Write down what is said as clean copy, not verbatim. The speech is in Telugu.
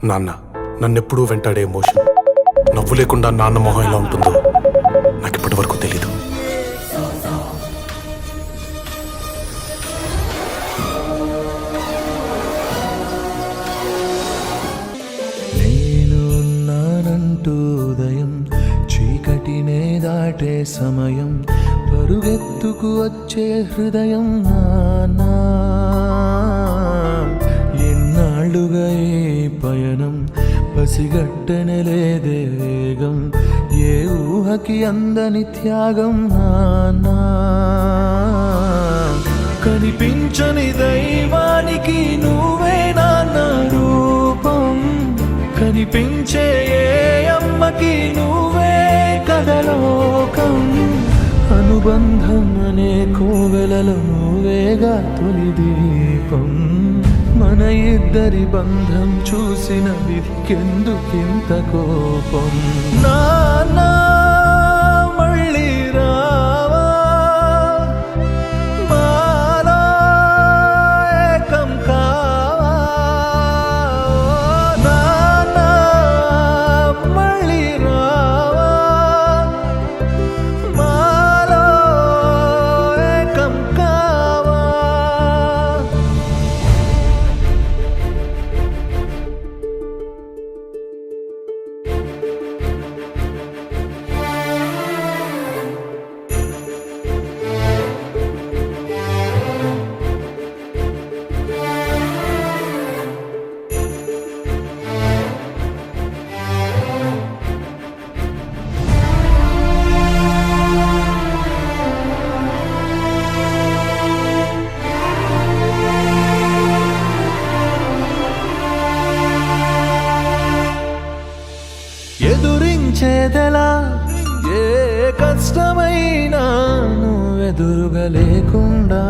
నాన్న నన్నెప్పుడూ వెంటాడే ఎమోషన్. నవ్వు లేకుండా నాన్న మొహం ఎలా ఉంటుందో నాకు ఇప్పటి వరకు తెలీదు. నేను ఉన్నానంటూ ఉదయం చీకటినే దాటే సమయం పరుగెత్తుకు వచ్చే హృదయం నానా. ఎన్నాళ్ళుగా ఈ పయనం పసిగట్టనలేదే వేగం, ఏ ఊహకి అందని త్యాగం నానా. కనిపించని దైవానికి నువ్వే నాన్న రూపం, కనిపించే ఏ అమ్మకి నువ్వే కథలోకం. అనుబంధం అనే కోవెలలో నువ్వేగా తొలి దీపం, మన ఇద్దరి బంధం చూసిన వికెందుకింత కోపం. నాన్నా మళ్ళీ రావా, మాలో ఏకం కావా. నాన్నా మళ్ళీ రావా, మాలో ఏకం కావా. ఎదురించేదెలా ఏ కష్టమైనా నువ్వెదురుగా లేకుండా.